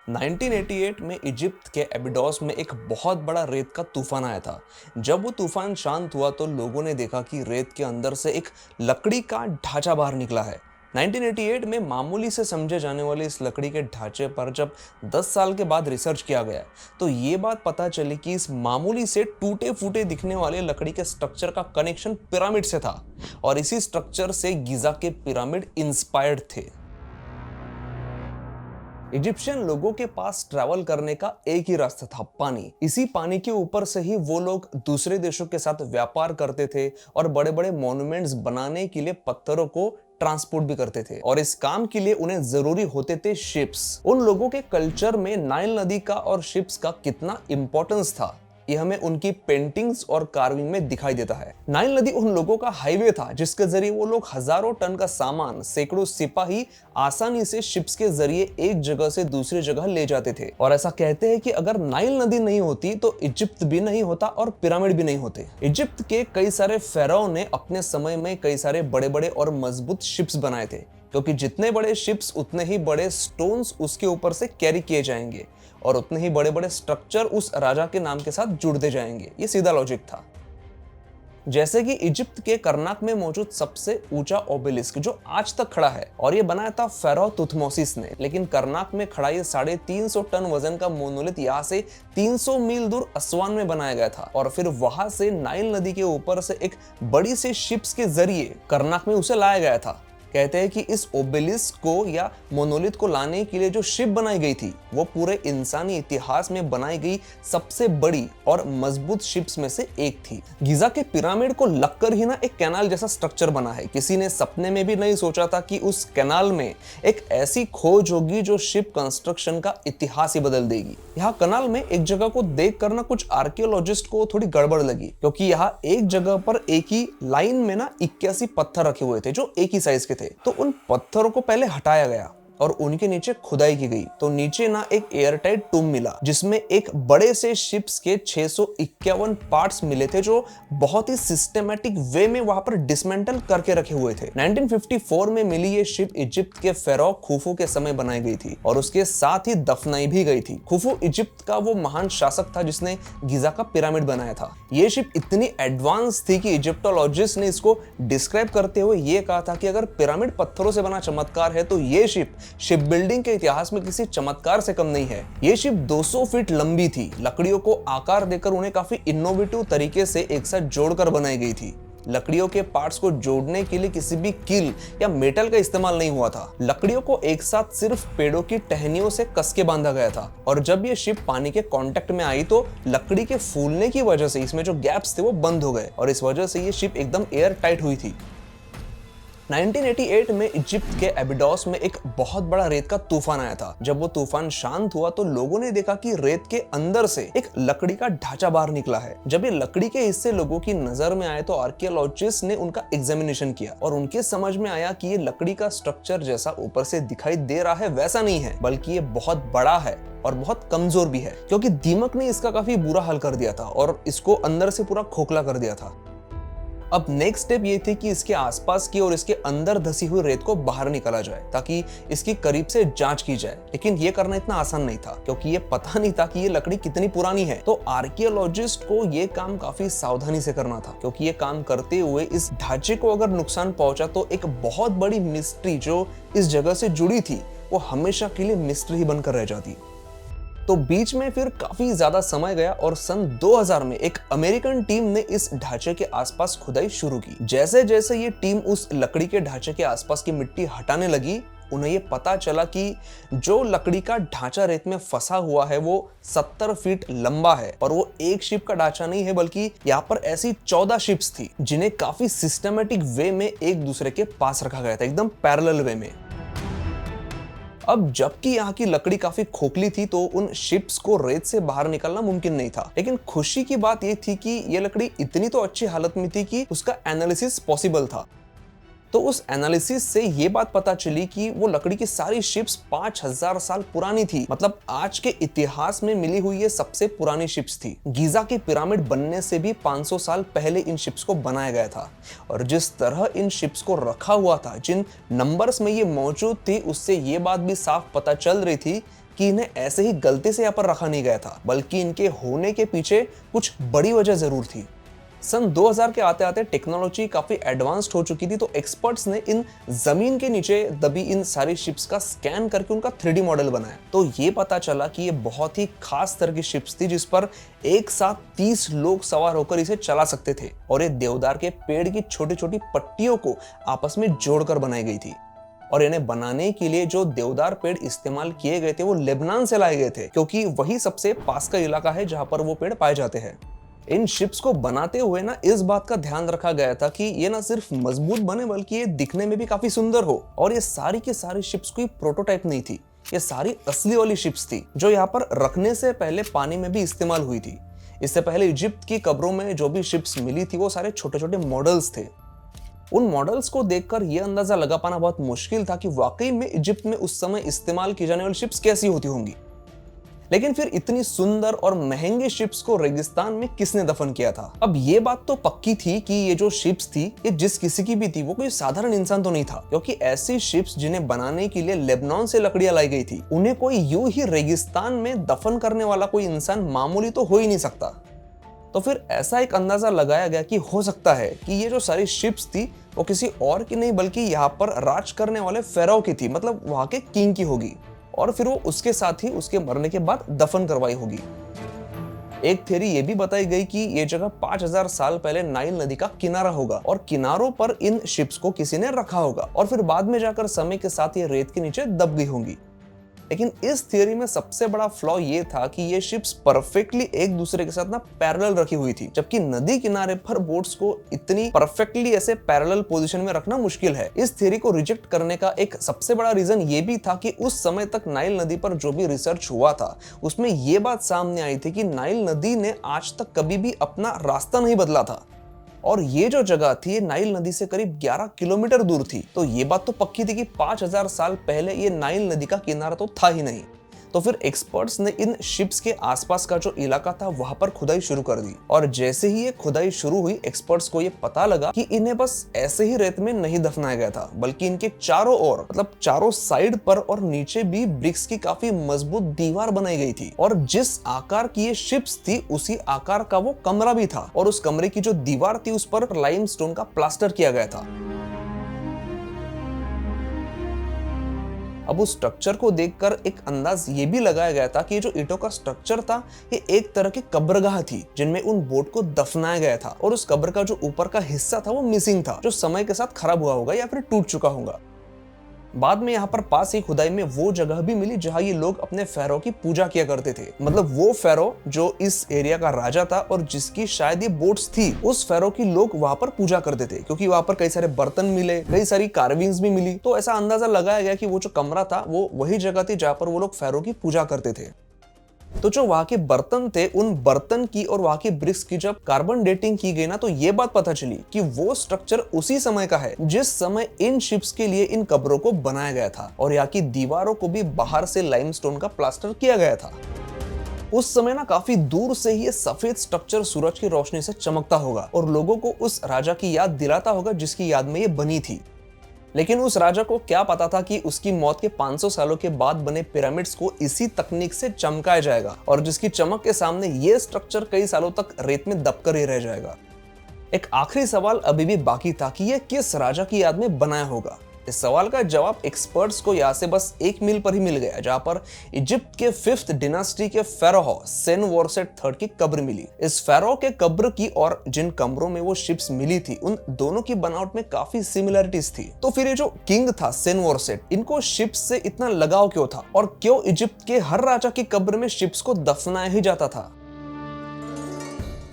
1988 में इजिप्ट के एबिडोस में एक बहुत बड़ा रेत का तूफान आया था। जब वो तूफान शांत हुआ तो लोगों ने देखा कि रेत के अंदर से एक लकड़ी का ढांचा बाहर निकला है। 1988 में मामूली से समझे जाने वाले इस लकड़ी के ढांचे पर जब 10 साल के बाद रिसर्च किया गया तो ये बात पता चली कि इस मामूली से टूटे फूटे दिखने वाले लकड़ी के स्ट्रक्चर का कनेक्शन पिरामिड से था और इसी स्ट्रक्चर से गीजा के पिरामिड इंस्पायर्ड थे। इजिप्शियन लोगों के पास ट्रैवल करने का एक ही रास्ता था, पानी। इसी पानी के ऊपर से ही वो लोग दूसरे देशों के साथ व्यापार करते थे और बड़े बड़े मॉन्यूमेंट्स बनाने के लिए पत्थरों को ट्रांसपोर्ट भी करते थे और इस काम के लिए उन्हें जरूरी होते थे शिप्स। उन लोगों के कल्चर में नाइल नदी का और शिप्स का कितना इंपॉर्टेंस था ये हमें उनकी पेंटिंग्स और कार्विंग में दिखाई देता है। नाइल नदी उन लोगों का हाईवे था जिसके जरिए वो लोग हजारों टन का सामान, सैकड़ों सिपाही आसानी से शिप्स के जरिए एक जगह से दूसरी जगह ले जाते थे। और ऐसा कहते हैं कि अगर नाइल नदी नहीं होती तो इजिप्ट भी नहीं होता और पिरामिड भी नहीं होते। इजिप्ट के कई सारे फेराओ ने अपने समय में कई सारे बड़े बड़े और मजबूत शिप्स बनाए थे क्योंकि जितने बड़े शिप्स उतने ही बड़े स्टोन्स उसके ऊपर से कैरी किए जाएंगे और उतने ही बड़े बड़े स्ट्रक्चर उस राजा के नाम के साथ जुड़ते जाएंगे। ये सीधा लॉजिक था। जैसे कि इजिप्ट के करनाक में मौजूद सबसे ऊंचा ओबेलिस्क जो आज तक खड़ा है और ये बनाया था फेरो तुथमोसिस ने, लेकिन करनाक में खड़ा ये 350 टन वजन का मोनोलिथ यहाँ से 300 मील दूर असवान में बनाया गया था और फिर वहां से नाइल नदी के ऊपर से एक बड़ी से शिप्स के जरिए करनाक में उसे लाया गया था। कहते हैं कि इस ओबेलिस्क को या मोनोलिथ को लाने के लिए जो शिप बनाई गई थी वो पूरे इंसानी इतिहास में बनाई गई सबसे बड़ी और मजबूत शिप्स में से एक थी। गीजा के पिरामिड को लगकर ही ना एक कैनाल जैसा स्ट्रक्चर बना है। किसी ने सपने में भी नहीं सोचा था कि उस कैनाल में एक ऐसी खोज होगी जो शिप कंस्ट्रक्शन का इतिहास ही बदल देगी। यहाँ कैनाल में एक जगह को देख कर ना कुछ आर्कियोलॉजिस्ट को थोड़ी गड़बड़ लगी क्योंकि यहाँ एक जगह पर एक ही लाइन में ना 81 पत्थर रखे हुए थे जो एक ही साइज के थे। तो उन पत्थरों को पहले हटाया गया और उनके नीचे खुदाई की गई तो नीचे ना एक एयरटाइट टूम मिला जिसमें एक बड़े से शिप्स के 651 पार्ट्स मिले थे जो बहुत ही सिस्टमैटिक वे में वहां पर डिसमेंटल करके रखे हुए थे। 1954 में मिली ये शिप इजिप्ट के फेरो खुफू के समय बनाई गई थी और उसके साथ ही दफनाई भी गई थी। खुफू इजिप्ट का वो महान शासक था जिसने गीजा का पिरामिड बनाया था। ये शिप इतनी एडवांस थी कि इजिप्टोलॉजिस्ट ने इसको डिस्क्राइब करते हुए ये कहा था कि अगर पिरामिड पत्थरों से बना चमत्कार है तो ये शिप बिल्डिंग के इतिहास में किसी चमत्कार से कम नहीं है। ये शिप 200 फीट लंबी थी। लकड़ियों को आकार देकर उन्हें काफी इनोवेटिव तरीके से एक साथ जोड़कर बनाई गई थी। लकड़ियों के पार्ट्स को जोड़ने के लिए किसी भी कील या मेटल का इस्तेमाल नहीं हुआ था। लकड़ियों को एक साथ सिर्फ पेड़ों की टहनियों से कस के बांधा गया था और जब ये शिप पानी के कांटेक्ट में आई तो लकड़ी के फूलने की वजह से इसमें जो गैप्स थे वो बंद हो गए और इस वजह से ये शिप एकदम एयर टाइट हुई थी। 1988 में इजिप्ट के एबिडोस में एक बहुत बड़ा रेत का तूफान आया था। जब वो तूफान शांत हुआ तो लोगों ने देखा कि रेत के अंदर से एक लकड़ी का ढांचा बाहर निकला है। जब ये लकड़ी के हिस्से लोगों की नजर में आए तो आर्कियोलॉजिस्ट ने उनका एग्जामिनेशन किया और उनके समझ में आया कि ये लकड़ी का स्ट्रक्चर जैसा ऊपर से दिखाई दे रहा है वैसा नहीं है, बल्कि ये बहुत बड़ा है और बहुत कमजोर भी है क्योंकि दीमक ने इसका काफी बुरा हाल कर दिया था और इसको अंदर से पूरा खोखला कर दिया था। अब नेक्स्ट स्टेप ये थी कि इसके आसपास की और इसके अंदर धसी हुई रेत को बाहर निकाला जाए ताकि इसकी करीब से जांच की जाए, लेकिन ये करना इतना आसान नहीं था क्योंकि ये पता नहीं था कि ये लकड़ी कितनी पुरानी है। तो आर्कियोलॉजिस्ट को ये काम काफी सावधानी से करना था क्योंकि ये काम करते हुए इस ढांचे को अगर नुकसान पहुंचा तो एक बहुत बड़ी मिस्ट्री जो इस जगह से जुड़ी थी वो हमेशा के लिए मिस्ट्री ही बनकर रह जाती। तो बीच में फिर काफी ज्यादा समय गया और सन 2000 में एक अमेरिकन टीम ने इस ढांचे के आसपास खुदाई शुरू की। जैसे जैसे ये टीम उस लकड़ी के ढांचे के आसपास की मिट्टी हटाने लगी उन्हें ये पता चला कि जो लकड़ी का ढांचा रेत में फंसा हुआ है वो 70 फीट लंबा है और वो एक शिप का ढांचा नहीं है बल्कि यहाँ पर ऐसी 14 शिप्स थी जिन्हें काफी सिस्टमेटिक वे में एक दूसरे के पास रखा गया था, एकदम पैरेलल वे में। अब जबकि यहाँ की लकड़ी काफी खोखली थी तो उन शिप्स को रेत से बाहर निकालना मुमकिन नहीं था, लेकिन खुशी की बात ये थी कि ये लकड़ी इतनी तो अच्छी हालत में थी कि उसका एनालिसिस पॉसिबल था। तो उस एनालिसिस से ये बात पता चली कि वो लकड़ी की सारी शिप्स 5000 साल पुरानी थी। मतलब आज के इतिहास में मिली हुई ये सबसे पुरानी शिप्स थी। गीजा के पिरामिड बनने से भी 500 साल पहले इन शिप्स को बनाया गया था और जिस तरह इन शिप्स को रखा हुआ था, जिन नंबर्स में ये मौजूद थी, उससे ये बात भी साफ पता चल रही थी कि इन्हें ऐसे ही गलती से यहाँ पर रखा नहीं गया था, बल्कि इनके होने के पीछे कुछ बड़ी वजह जरूर थी। सन 2000 के आते आते टेक्नोलॉजी काफी एडवांस्ड हो चुकी थी, तो एक्सपर्ट्स ने इन जमीन के नीचे दबी इन सारी शिप्स का स्कैन करके उनका 3D मॉडल बनाया। तो ये पता चला कि ये बहुत ही खास तरह की शिप्स थी, जिस पर एक साथ 30 लोग सवार होकर इसे चला सकते थे, और ये देवदार के पेड़ की छोटी छोटी पट्टियों को आपस में जोड़कर बनाई गई थी। और इन्हें बनाने के लिए जो देवदार पेड़ इस्तेमाल किए गए थे वो लेबनान से लाए गए थे, क्योंकि वही सबसे पास का इलाका है जहां पर वो पेड़ पाए जाते हैं। इन शिप्स को बनाते हुए ना इस बात का ध्यान रखा गया था कि ये ना सिर्फ मजबूत बने, बल्कि ये दिखने में भी काफी सुंदर हो। और ये सारी की सारी शिप्स कोई प्रोटोटाइप नहीं थी, ये सारी असली वाली शिप्स थी, जो यहाँ पर रखने से पहले पानी में भी इस्तेमाल हुई थी। इससे पहले इजिप्ट की कब्रों में जो भी शिप्स मिली थी वो सारे छोटे छोटे मॉडल्स थे। उन मॉडल्स को देखकर यह अंदाजा लगा पाना बहुत मुश्किल था कि वाकई में इजिप्ट में उस समय इस्तेमाल की जाने वाली शिप्स कैसी होती होंगी। लेकिन फिर इतनी सुंदर और महंगी शिप्स को रेगिस्तान में किसने दफन किया था? अब ये बात तो पक्की थी कि ये जो शिप्स थी ये जिस किसी की भी थी, वो कोई साधारण इंसान तो नहीं था, क्योंकि ऐसी शिप्स जिन्हें बनाने के लिए लेबनान से लकड़ियां लाई गई थी, उन्हें कोई यूं ही रेगिस्तान में दफन करने वाला कोई इंसान मामूली तो हो ही नहीं सकता। तो फिर ऐसा एक अंदाजा लगाया गया कि हो सकता है कि ये जो सारी शिप्स थी वो किसी और की नहीं, बल्कि यहाँ पर राज करने वाले फेराओ की थी, मतलब वहां के किंग की होगी, और फिर वो उसके साथ ही उसके मरने के बाद दफन करवाई होगी। एक थ्योरी ये भी बताई गई कि ये जगह 5000 साल पहले नाइल नदी का किनारा होगा, और किनारों पर इन शिप्स को किसी ने रखा होगा, और फिर बाद में जाकर समय के साथ ये रेत के नीचे दब गई होंगी। लेकिन इस थियरी में सबसे बड़ा फ्लॉ ये था कि ये शिप्स परफेक्टली एक दूसरे के साथ ना पैरेलल रखी हुई थी, जबकि नदी किनारे पर बोट्स को इतनी परफेक्टली ऐसे पैरेलल पोजीशन में रखना मुश्किल है। इस थियरी को रिजेक्ट करने का एक सबसे बड़ा रीजन ये भी था कि उस समय तक नाइल नदी पर जो भी रिसर्च हुआ था उसमें ये बात सामने आई थी कि नाइल नदी ने आज तक कभी भी अपना रास्ता नहीं बदला था, और ये जो जगह थी ये नाइल नदी से करीब 11 किलोमीटर दूर थी। तो ये बात तो पक्की थी कि 5000 साल पहले ये नाइल नदी का किनारा तो था ही नहीं। तो फिर एक्सपर्ट्स ने इन शिप्स के आसपास का जो इलाका था वहां पर खुदाई शुरू कर दी, और जैसे ही ये खुदाई शुरू हुई एक्सपर्ट्स को ये पता लगा कि इन्हें बस ऐसे ही रेत में नहीं दफनाया गया था, बल्कि इनके चारों ओर, मतलब चारों साइड पर और नीचे भी ब्रिक्स की काफी मजबूत दीवार बनाई गई थी, और जिस आकार की ये शिप्स थी उसी आकार का वो कमरा भी था, और उस कमरे की जो दीवार थी उस पर लाइमस्टोन का प्लास्टर किया गया था। अब उस स्ट्रक्चर को देखकर एक अंदाज ये भी लगाया गया था कि जो ईंटों का स्ट्रक्चर था ये एक तरह की कब्रगाह थी, जिनमें उन बोट को दफनाया गया था, और उस कब्र का जो ऊपर का हिस्सा था वो मिसिंग था, जो समय के साथ खराब हुआ होगा या फिर टूट चुका होगा। बाद में यहाँ पर पास ही खुदाई में वो जगह भी मिली जहाँ ये लोग अपने फेरो की पूजा किया करते थे, मतलब वो फेरो जो इस एरिया का राजा था और जिसकी शायद ये बोट्स थी, उस फेरो की लोग वहां पर पूजा करते थे, क्योंकि वहां पर कई सारे बर्तन मिले, कई सारी कार्विंग्स भी मिली। तो ऐसा अंदाजा लगाया गया कि वो जो कमरा था वो वही जगह थी जहाँ पर वो लोग फेरो की पूजा करते थे। तो जो वहां के बर्तन थे, उन बर्तन की और वहां की ब्रिक्स की जब कार्बन डेटिंग की गई ना, तो ये बात पता चली कि वो स्ट्रक्चर उसी समय का है जिस समय इन शिप्स के लिए इन कब्रों को बनाया गया था, और यहाँ की दीवारों को भी बाहर से लाइमस्टोन का प्लास्टर किया गया था। उस समय ना काफी दूर से ही ये सफेद स्ट्रक्चर सूरज की रोशनी से चमकता होगा और लोगों को उस राजा की याद दिलाता होगा जिसकी याद में ये बनी थी। लेकिन उस राजा को क्या पता था कि उसकी मौत के 500 सालों के बाद बने पिरामिड्स को इसी तकनीक से चमकाया जाएगा, और जिसकी चमक के सामने ये स्ट्रक्चर कई सालों तक रेत में दबकर ही रह जाएगा। एक आखिरी सवाल अभी भी बाकी था कि यह किस राजा की याद में बनाया होगा। इस सवाल का जवाब एक्सपर्ट्स को यहाँ से बस एक मील पर ही मिल गया, जहाँ पर इजिप्ट के 5th डिनास्टी के फेरोह सेनवोरसेट III की कब्र मिली। इस फेरोह के कब्र की और जिन कमरों में वो शिप्स मिली थी, उन दोनों की बनावट में काफी सिमिलरिटीज थी। तो फिर ये जो किंग था सेनवोरसेट, इनको शिप्स से इतना लगाव क्यों था, और क्यों इजिप्ट के हर राजा की कब्र में शिप्स को दफनाया ही जाता था?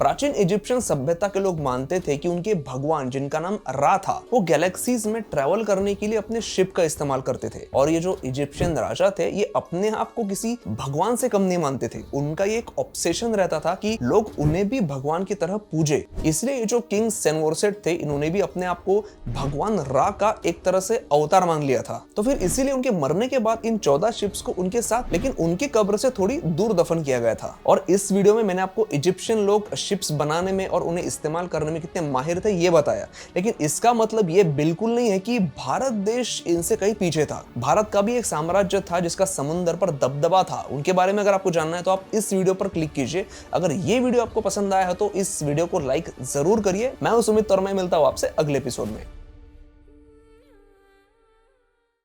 प्राचीन इजिप्शियन सभ्यता के लोग मानते थे कि उनके भगवान, जिनका नाम रा था, वो गैलेक्सीज में ट्रैवल करने के लिए अपने शिप का इस्तेमाल करते थे, और ये जो इजिप्शियन राजा थे ये अपने आप को किसी भगवान से कम नहीं मानते थे। उनका ये एक ऑब्सेशन रहता था कि लोग उन्हें भी भगवान की तरह पूजे। इसलिए ये जो किंग सेनवोरसेट थे, इन्होंने भी अपने आप को भगवान रा का एक तरह से अवतार मान लिया था। तो फिर इसीलिए उनके मरने के बाद इन 14 शिप्स को उनके साथ, लेकिन उनकी कब्र से थोड़ी दूर दफन किया गया था। और इस वीडियो में मैंने आपको इजिप्शियन लोग शिप्स बनाने में और उन्हें इस्तेमाल करने में कितने माहिर थे ये बताया। लेकिन इसका मतलब ये बिल्कुल नहीं है कि भारत देश इनसे कहीं पीछे था। भारत का भी एक साम्राज्य था जिसका समुद्र पर दबदबा था। उनके बारे में अगर आपको जानना है तो आप इस वीडियो पर क्लिक कीजिए। अगर ये वीडियो आपको पसंद आया है तो इस वीडियो को लाइक जरूर करिए। मैं हूं सुमित और मैं मिलता हूं आपसे अगले एपिसोड में।